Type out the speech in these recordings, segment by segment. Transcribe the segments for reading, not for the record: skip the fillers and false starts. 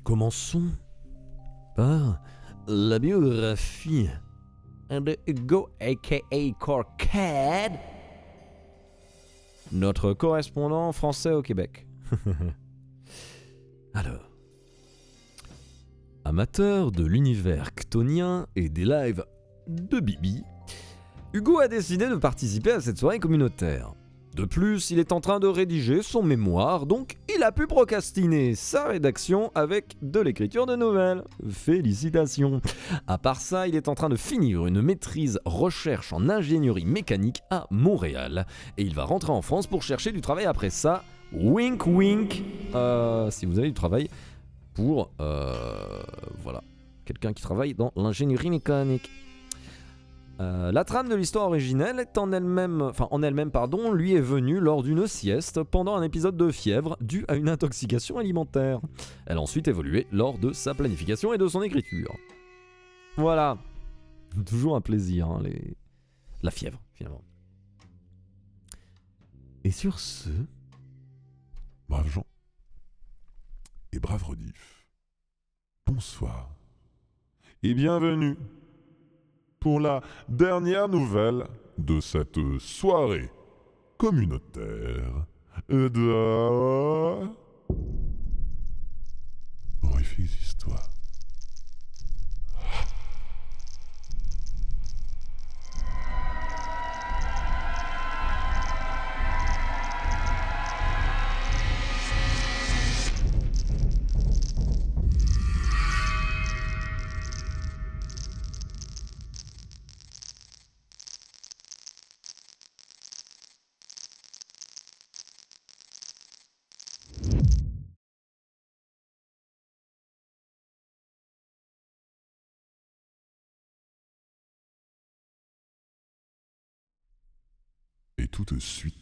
Commençons par la biographie de Hugo aka Corcad, notre correspondant français au Québec. Alors, amateur de l'univers chtonien et des lives de Bibi, Hugo a décidé de participer à cette soirée communautaire. De plus, il est en train de rédiger son mémoire, donc il a pu procrastiner sa rédaction avec de l'écriture de nouvelles. Félicitations. À part ça, il est en train de finir une maîtrise recherche en ingénierie mécanique à Montréal. Et il va rentrer en France pour chercher du travail après ça. Wink wink. Si vous avez du travail pour... voilà. Quelqu'un qui travaille dans l'ingénierie mécanique. La trame de l'histoire originelle est en elle-même, lui est venue lors d'une sieste pendant un épisode de fièvre dû à une intoxication alimentaire. Elle a ensuite évolué lors de sa planification et de son écriture. Voilà. Toujours un plaisir, hein, la fièvre, finalement. Et sur ce... Braves gens et braves rediff, bonsoir et bienvenue pour la dernière nouvelle de cette soirée communautaire de horrifiques histoires. Et tout de suite,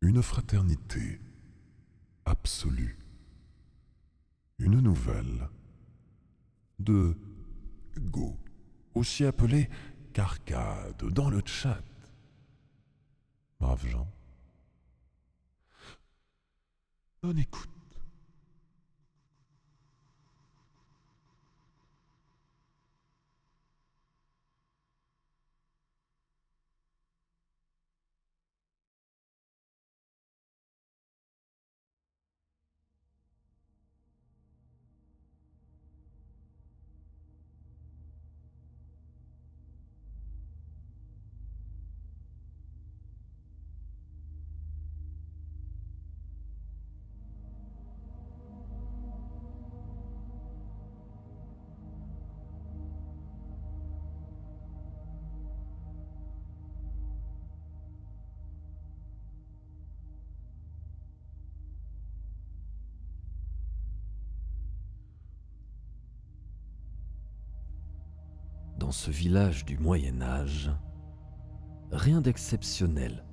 une fraternité absolue, une nouvelle de Hugo, aussi appelé Carcade dans le chat. Braves gens, bonne écoute. Dans ce village du Moyen-Âge, rien d'exceptionnel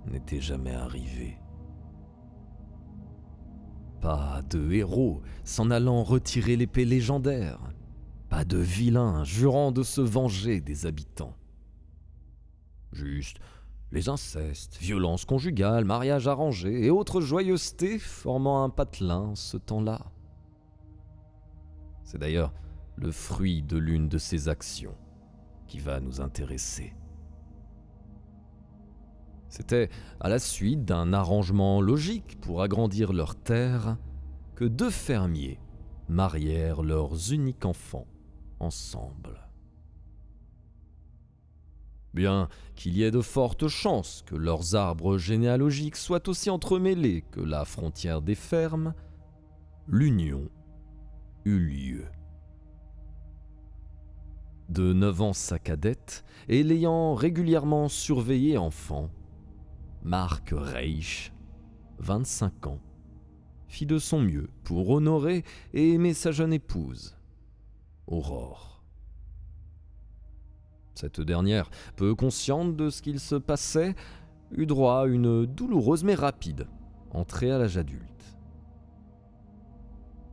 n'était jamais arrivé. Pas de héros s'en allant retirer l'épée légendaire, pas de vilains jurant de se venger des habitants. Juste les incestes, violences conjugales, mariages arrangés et autres joyeusetés formant un patelin ce temps-là. C'est d'ailleurs le fruit de l'une de ces actions qui va nous intéresser. C'était à la suite d'un arrangement logique pour agrandir leurs terres que deux fermiers marièrent leurs uniques enfants ensemble. Bien qu'il y ait de fortes chances que leurs arbres généalogiques soient aussi entremêlés que la frontière des fermes, l'union eut lieu. De 9 ans sa cadette, et l'ayant régulièrement surveillé enfant, Marc Reich, 25 ans, fit de son mieux pour honorer et aimer sa jeune épouse, Aurore. Cette dernière, peu consciente de ce qu'il se passait, eut droit à une douloureuse mais rapide entrée à l'âge adulte.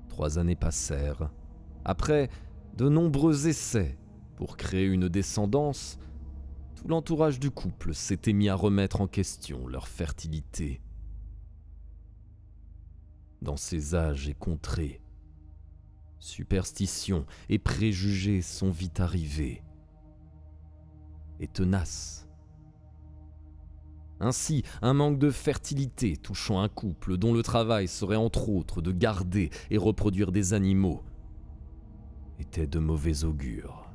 3 années passèrent. Après de nombreux essais pour créer une descendance, tout l'entourage du couple s'était mis à remettre en question leur fertilité. dans ces âges et contrées. Superstitions et préjugés sont vite arrivés et tenaces. Ainsi, un manque de fertilité touchant un couple dont le travail serait entre autres de garder et reproduire des animaux était de mauvais augure.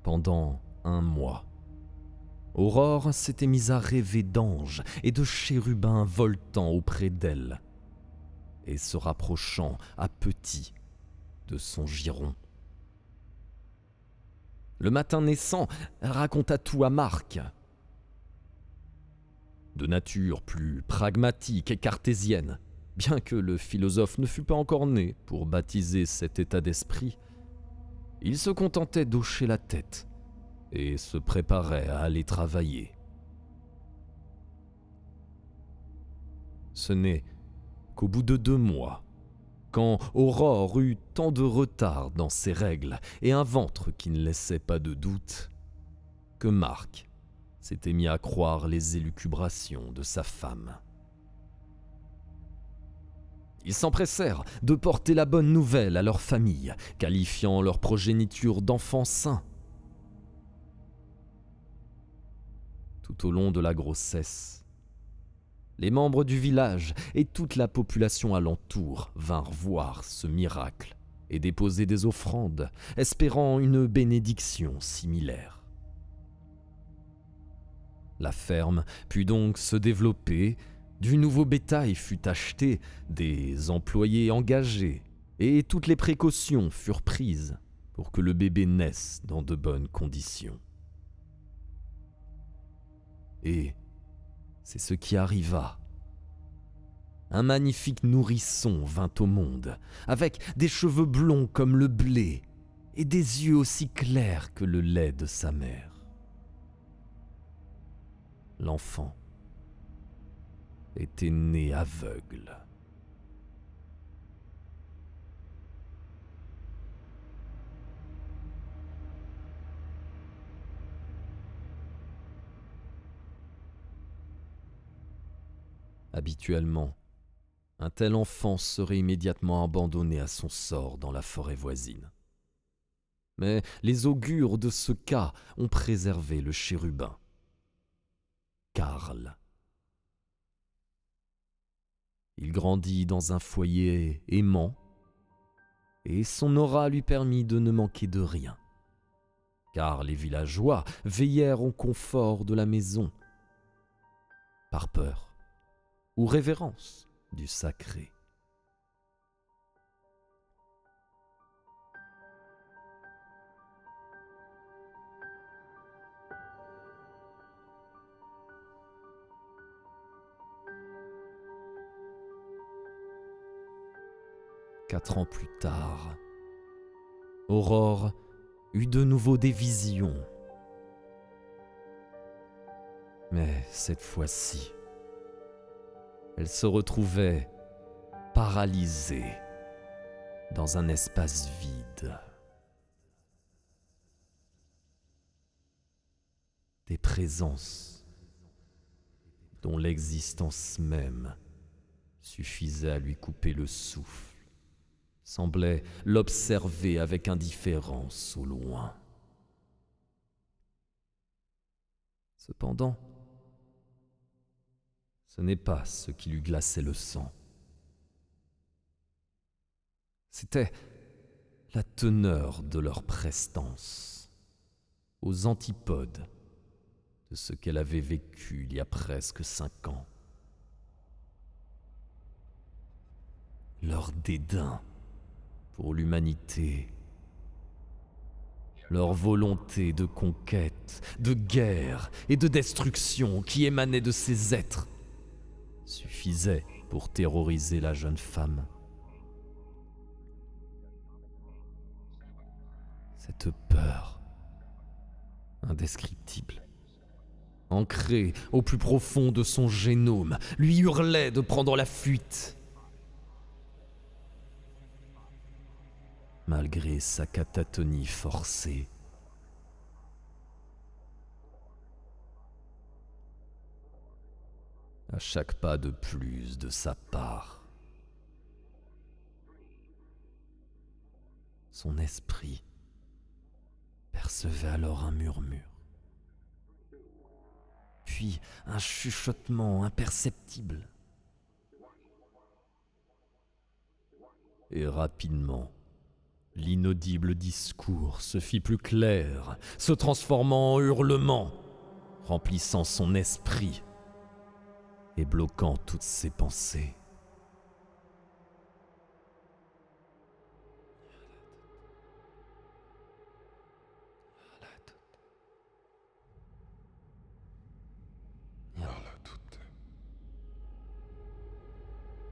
Pendant un mois, Aurore s'était mise à rêver d'anges et de chérubins voltant auprès d'elle et se rapprochant à petits de son giron. Le matin naissant, elle raconta tout à Marc. De nature plus pragmatique et cartésienne, bien que le philosophe ne fût pas encore né pour baptiser cet état d'esprit, il se contentait d'hocher la tête et se préparait à aller travailler. Ce n'est qu'au bout de 2 mois, quand Aurore eut tant de retard dans ses règles et un ventre qui ne laissait pas de doute, que Marc s'était mis à croire les élucubrations de sa femme. Ils s'empressèrent de porter la bonne nouvelle à leur famille, qualifiant leur progéniture d'enfants sains. Tout au long de la grossesse, les membres du village et toute la population alentour vinrent voir ce miracle et déposer des offrandes, espérant une bénédiction similaire. La ferme put donc se développer, du nouveau bétail fut acheté, des employés engagés, et toutes les précautions furent prises pour que le bébé naisse dans de bonnes conditions. Et c'est ce qui arriva. Un magnifique nourrisson vint au monde, avec des cheveux blonds comme le blé et des yeux aussi clairs que le lait de sa mère. L'enfant était né aveugle. Habituellement, un tel enfant serait immédiatement abandonné à son sort dans la forêt voisine. Mais les augures de ce cas ont préservé le chérubin. Karl. Il grandit dans un foyer aimant et son aura lui permit de ne manquer de rien, car les villageois veillèrent au confort de la maison, par peur ou révérence du sacré. Quatre ans plus tard, Aurore eut de nouveau des visions. Mais cette fois-ci, elle se retrouvait paralysée dans un espace vide. Des présences dont l'existence même suffisait à lui couper le souffle semblaient l'observer avec indifférence au loin. Cependant, ce n'est pas ce qui lui glaçait le sang. C'était la teneur de leur prestance, aux antipodes de ce qu'elle avait vécu il y a presque 5 ans. Leur dédain pour l'humanité, leur volonté de conquête, de guerre et de destruction qui émanait de ces êtres suffisait pour terroriser la jeune femme. Cette peur indescriptible, ancrée au plus profond de son génome, lui hurlait de prendre la fuite. malgré sa catatonie forcée. À chaque pas de plus de sa part, son esprit percevait alors un murmure, puis un chuchotement imperceptible. Et rapidement, l'inaudible discours se fit plus clair, se transformant en hurlement, remplissant son esprit et bloquant toutes ses pensées.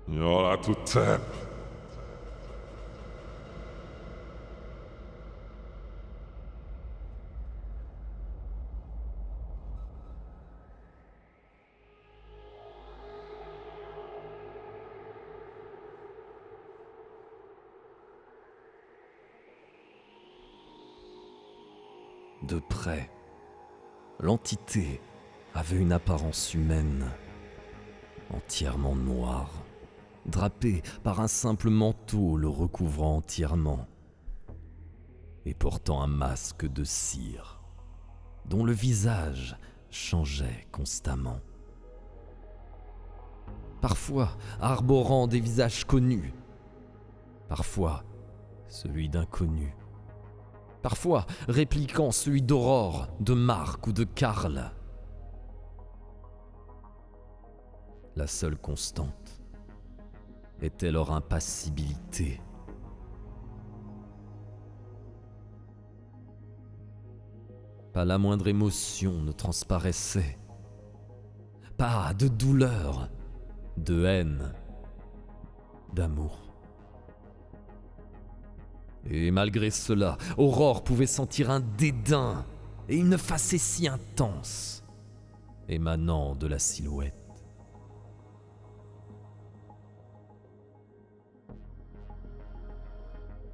Nyarlathotep. De près, l'entité avait une apparence humaine, entièrement noire, drapée par un simple manteau le recouvrant entièrement, et portant un masque de cire, dont le visage changeait constamment. Parfois arborant des visages connus, parfois celui d'inconnus, parfois répliquant celui d'Aurore, de Marc ou de Karl. La seule constante était leur impassibilité. Pas la moindre émotion ne transparaissait, pas de douleur, de haine, d'amour. Et malgré cela, Aurore pouvait sentir un dédain et une facétie intense émanant de la silhouette.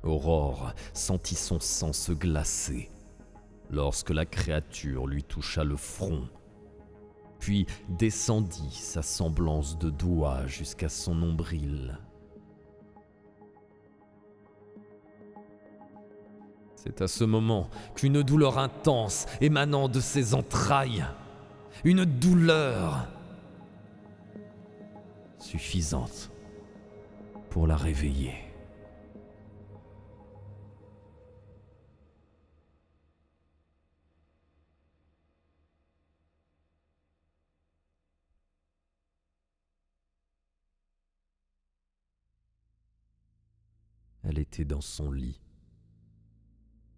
Aurore sentit son sang se glacer lorsque la créature lui toucha le front, puis descendit sa semblance de doigt jusqu'à son nombril. C'est à ce moment qu'une douleur intense émanant de ses entrailles, une douleur suffisante pour la réveiller. Elle était dans son lit,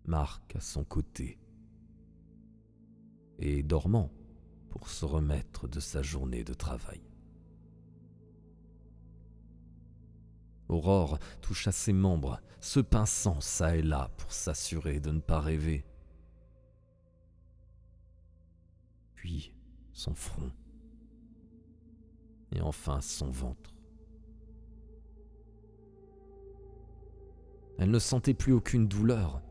Marc à son côté, et dormant pour se remettre de sa journée de travail. Aurore toucha ses membres, se pinçant çà et là pour s'assurer de ne pas rêver. Puis son front, et enfin son ventre. Elle ne sentait plus aucune douleur,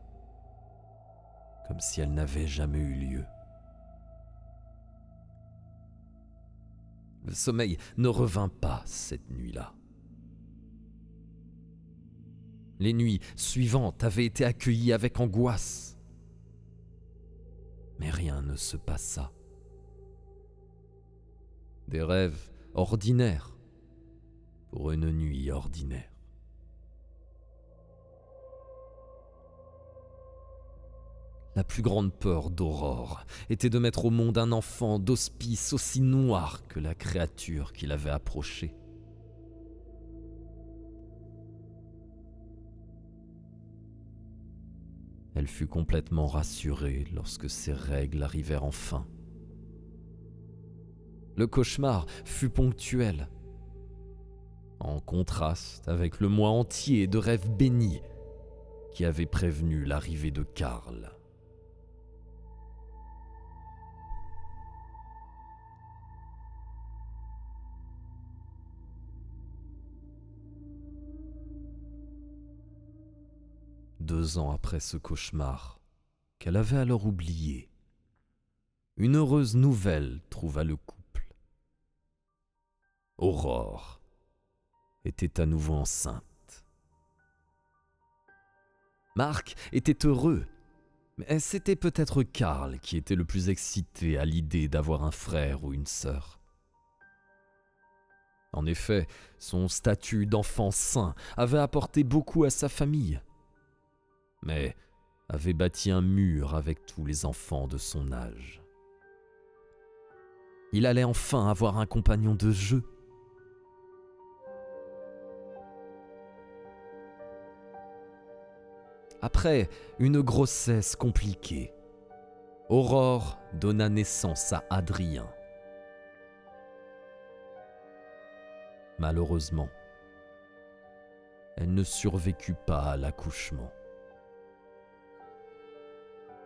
comme si elle n'avait jamais eu lieu. Le sommeil ne revint pas cette nuit-là. Les nuits suivantes avaient été accueillies avec angoisse. Mais rien ne se passa. Des rêves ordinaires pour une nuit ordinaire. La plus grande peur d'Aurore était de mettre au monde un enfant d'hospice aussi noir que la créature qui l'avait approché. Elle fut complètement rassurée lorsque ses règles arrivèrent enfin. Le cauchemar fut ponctuel, en contraste avec le mois entier de rêves bénis qui avait prévenu l'arrivée de Karl. 2 ans après ce cauchemar, qu'elle avait alors oublié, une heureuse nouvelle trouva le couple. Aurore était à nouveau enceinte. Marc était heureux, mais c'était peut-être Karl qui était le plus excité à l'idée d'avoir un frère ou une sœur. En effet, son statut d'enfant saint avait apporté beaucoup à sa famille, mais avait bâti un mur avec tous les enfants de son âge. Il allait enfin avoir un compagnon de jeu. Après une grossesse compliquée, Aurore donna naissance à Adrien. Malheureusement, elle ne survécut pas à l'accouchement.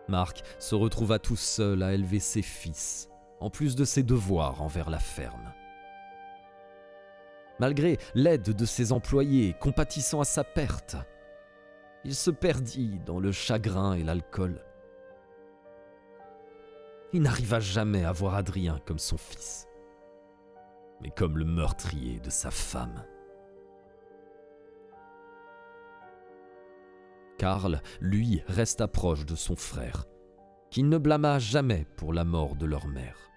Marc se retrouva tout seul à élever ses fils, en plus de ses devoirs envers la ferme. Malgré l'aide de ses employés compatissant à sa perte, il se perdit dans le chagrin et l'alcool. Il n'arriva jamais à voir Adrien comme son fils, mais comme le meurtrier de sa femme. Karl, lui, resta proche de son frère, qu'il ne blâma jamais pour la mort de leur mère.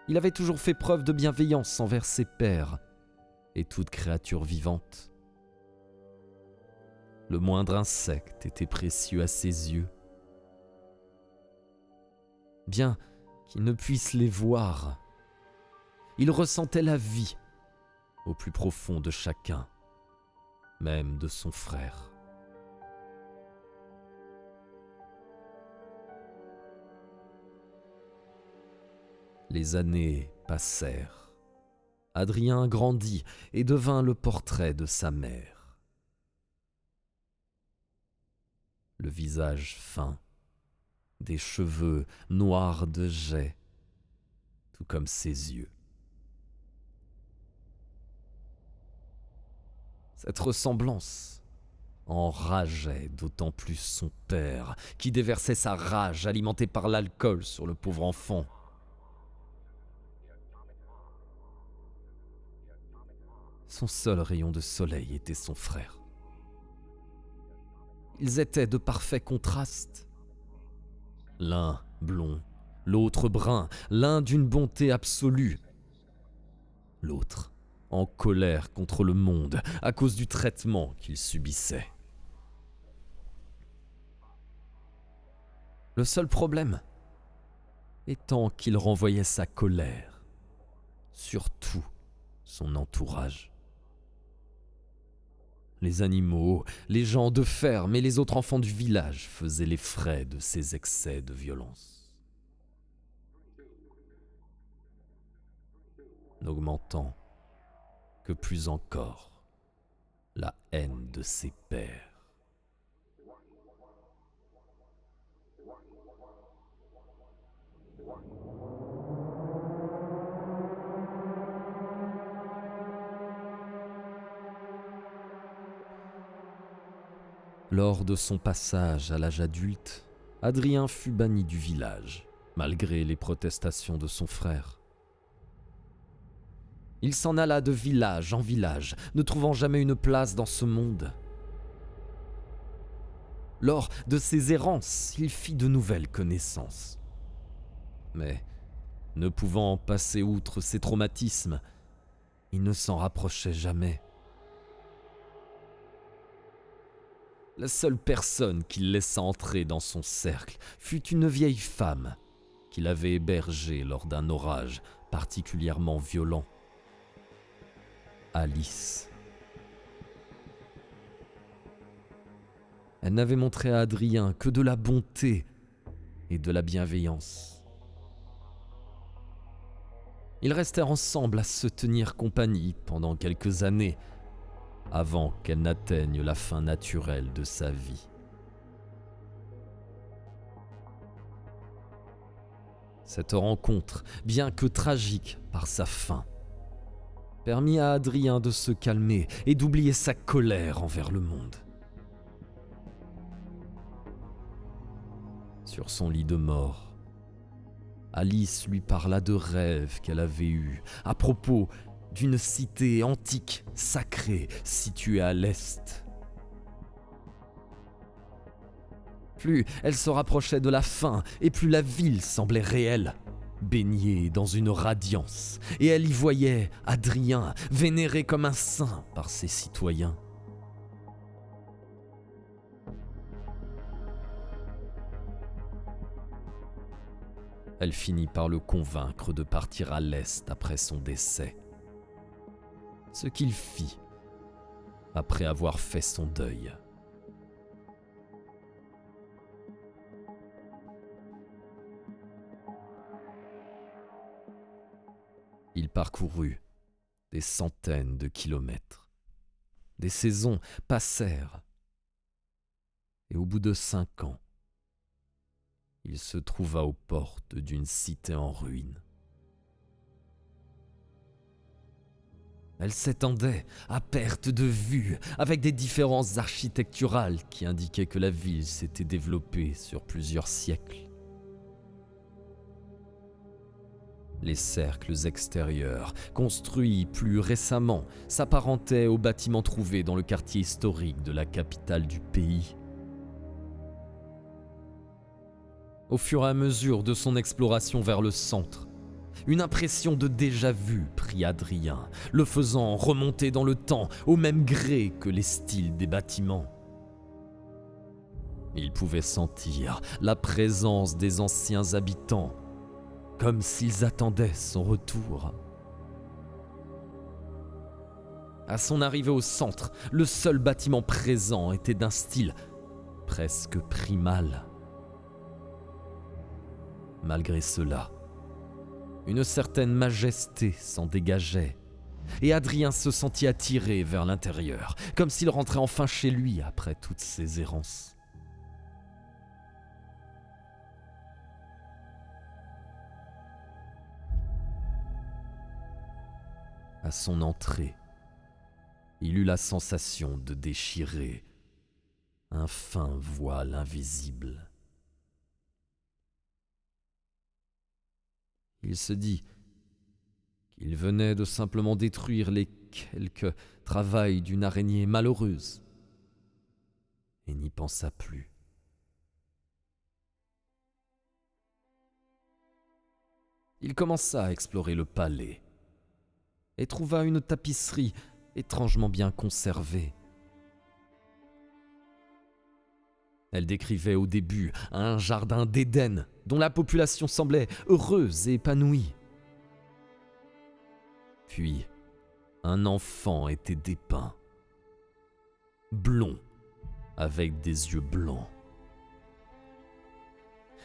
Il avait toujours fait preuve de bienveillance envers ses pairs et toute créature vivante. Le moindre insecte était précieux à ses yeux. Bien qu'il ne puisse les voir, il ressentait la vie au plus profond de chacun, même de son frère. Les années passèrent. Adrien grandit et devint le portrait de sa mère. Le visage fin, des cheveux noirs de jais, tout comme ses yeux. Cette ressemblance enrageait d'autant plus son père, qui déversait sa rage alimentée par l'alcool sur le pauvre enfant. Son seul rayon de soleil était son frère. Ils étaient de parfaits contrastes. L'un blond, l'autre brun, l'un d'une bonté absolue, l'autre en colère contre le monde à cause du traitement qu'il subissait. Le seul problème étant qu'il renvoyait sa colère sur tout son entourage. Les animaux, les gens de ferme et les autres enfants du village faisaient les frais de ses excès de violence. N'augmentant que plus encore la haine de ses pairs. Lors de son passage à l'âge adulte, Adrien fut banni du village, malgré les protestations de son frère. Il s'en alla de village en village, ne trouvant jamais une place dans ce monde. Lors de ses errances, il fit de nouvelles connaissances. Mais, ne pouvant passer outre ses traumatismes, il ne s'en rapprochait jamais. La seule personne qu'il laissa entrer dans son cercle fut une vieille femme qu'il avait hébergée lors d'un orage particulièrement violent. Alice. Elle n'avait montré à Adrien que de la bonté et de la bienveillance. Ils restèrent ensemble à se tenir compagnie pendant quelques années, avant qu'elle n'atteigne la fin naturelle de sa vie. Cette rencontre, bien que tragique par sa fin, permit à Adrien de se calmer et d'oublier sa colère envers le monde. Sur son lit de mort, Alice lui parla de rêves qu'elle avait eus à propos d'une cité antique sacrée située à l'est. Plus elle se rapprochait de la fin et plus la ville semblait réelle, baignée dans une radiance, et elle y voyait Adrien vénéré comme un saint par ses citoyens. Elle finit par le convaincre de partir à l'est après son décès. Ce qu'il fit après avoir fait son deuil. Il parcourut des centaines de kilomètres. Des saisons passèrent. Et au bout de 5 ans, il se trouva aux portes d'une cité en ruine. Elle s'étendait à perte de vue, avec des différences architecturales qui indiquaient que la ville s'était développée sur plusieurs siècles. Les cercles extérieurs, construits plus récemment, s'apparentaient aux bâtiments trouvés dans le quartier historique de la capitale du pays. Au fur et à mesure de son exploration vers le centre, une impression de déjà-vu prit Adrien, le faisant remonter dans le temps au même gré que les styles des bâtiments. Il pouvait sentir la présence des anciens habitants, comme s'ils attendaient son retour. À son arrivée au centre, le seul bâtiment présent était d'un style presque primal. Malgré cela, une certaine majesté s'en dégageait, et Adrien se sentit attiré vers l'intérieur, comme s'il rentrait enfin chez lui après toutes ses errances. À son entrée, il eut la sensation de déchirer un fin voile invisible. Il se dit qu'il venait de simplement détruire les quelques travails d'une araignée malheureuse, et n'y pensa plus. Il commença à explorer le palais, et trouva une tapisserie étrangement bien conservée. Elle décrivait au début un jardin d'Éden dont la population semblait heureuse et épanouie. Puis, un enfant était dépeint, blond, avec des yeux blancs.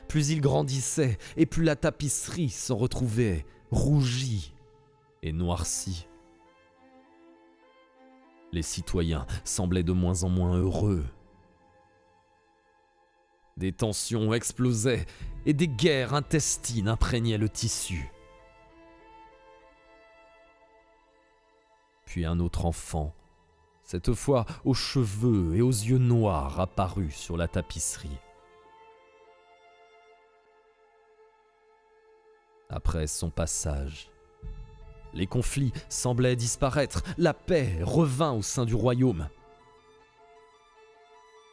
Plus il grandissait et plus la tapisserie s'en retrouvait rougie et noircie. Les citoyens semblaient de moins en moins heureux. Des tensions explosaient et des guerres intestines imprégnaient le tissu. Puis un autre enfant, cette fois aux cheveux et aux yeux noirs, apparut sur la tapisserie. Après son passage, les conflits semblaient disparaître, la paix revint au sein du royaume.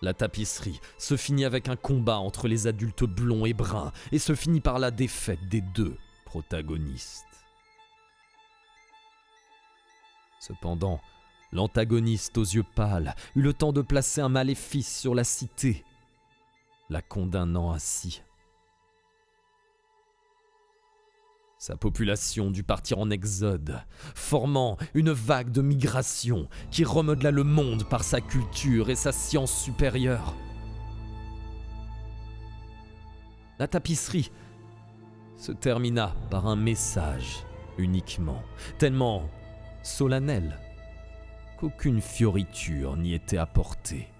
La tapisserie se finit avec un combat entre les adultes blonds et bruns et se finit par la défaite des deux protagonistes. Cependant, l'antagoniste aux yeux pâles eut le temps de placer un maléfice sur la cité, la condamnant ainsi. Sa population dut partir en exode, formant une vague de migration qui remodela le monde par sa culture et sa science supérieure. La tapisserie se termina par un message uniquement, tellement solennel qu'aucune fioriture n'y était apportée.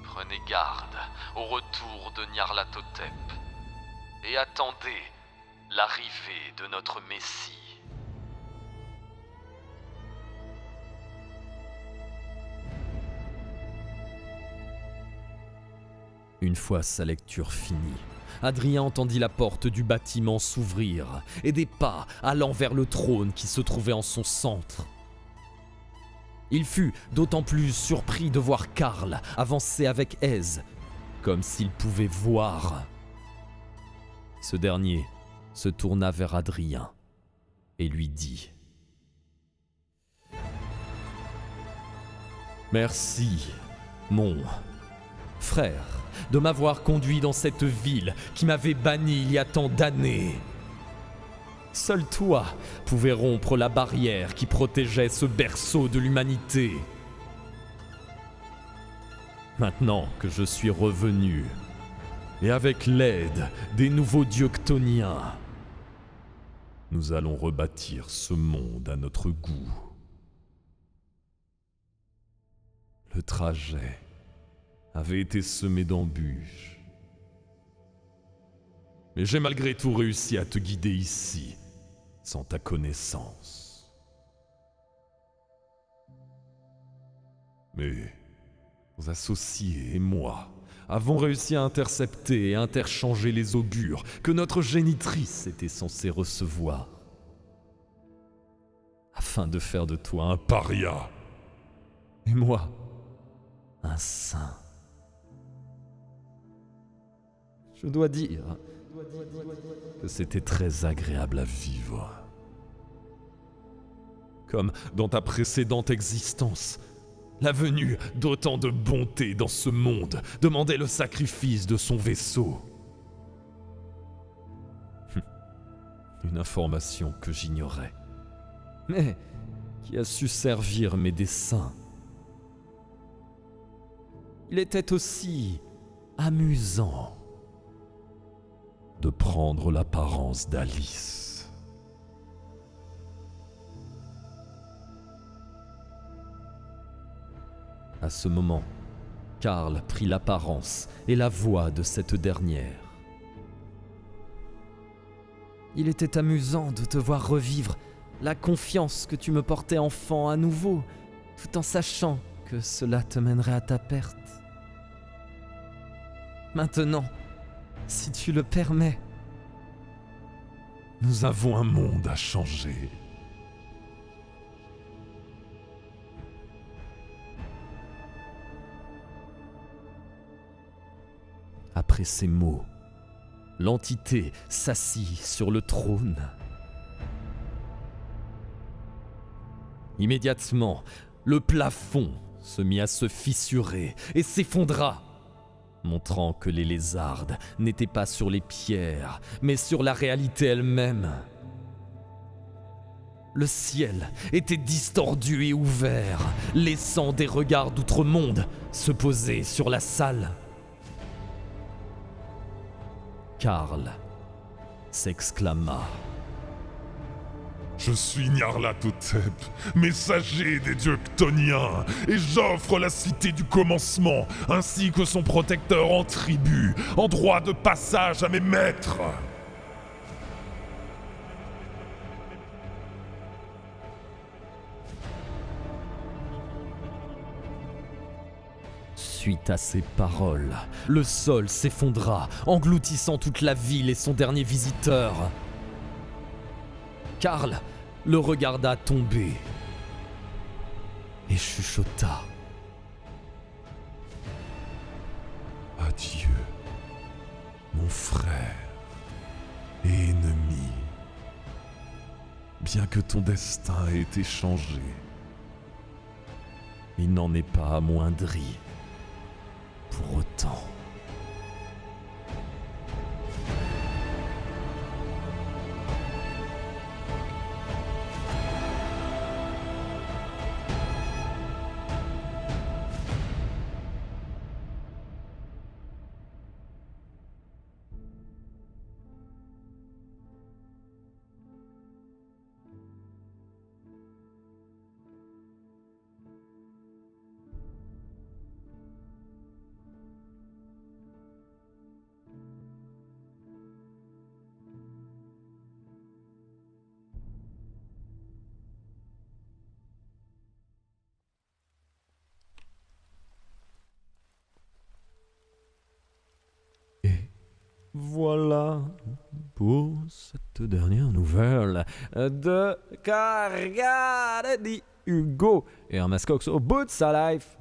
Prenez garde au retour de Nyarlathotep et attendez l'arrivée de notre Messie. Une fois sa lecture finie, Adrien entendit la porte du bâtiment s'ouvrir et des pas allant vers le trône qui se trouvait en son centre. Il fut d'autant plus surpris de voir Karl avancer avec aise, comme s'il pouvait voir. Ce dernier se tourna vers Adrien et lui dit « Merci, mon frère, de m'avoir conduit dans cette ville qui m'avait banni il y a tant d'années. Seul toi pouvais rompre la barrière qui protégeait ce berceau de l'humanité. Maintenant que je suis revenu, et avec l'aide des nouveaux dieux chtoniens, nous allons rebâtir ce monde à notre goût. Le trajet avait été semé d'embûches, mais j'ai malgré tout réussi à te guider ici, sans ta connaissance. Mais vos associés et moi avons réussi à intercepter et interchanger les augures que notre génitrice était censée recevoir, afin de faire de toi un paria, et moi, un saint. Je dois dire que c'était très agréable à vivre. Comme dans ta précédente existence, la venue d'autant de bonté dans ce monde demandait le sacrifice de son vaisseau. Une information que j'ignorais, mais qui a su servir mes desseins. Il était aussi amusant de prendre l'apparence d'Alice. À ce moment, Karl prit l'apparence et la voix de cette dernière. Il était amusant de te voir revivre la confiance que tu me portais enfant à nouveau, tout en sachant que cela te mènerait à ta perte. Maintenant, si tu le permets, nous avons un monde à changer. Après ces mots, l'entité s'assit sur le trône. Immédiatement, le plafond se mit à se fissurer et s'effondra, montrant que les lézardes n'étaient pas sur les pierres, mais sur la réalité elle-même. Le ciel était distordu et ouvert, laissant des regards d'outre-monde se poser sur la salle. Karl s'exclama. Je suis Nyarlathotep, messager des dieux chtoniens, et j'offre la cité du commencement, ainsi que son protecteur en tribu, en droit de passage à mes maîtres. Suite à ces paroles, le sol s'effondra, engloutissant toute la ville et son dernier visiteur. Karl le regarda tomber et chuchota. Adieu, mon frère et ennemi. Bien que ton destin ait été changé, il n'en est pas amoindri pour autant. Voilà pour cette dernière nouvelle de Carrière dit Hugo et un mascox au bout de sa life.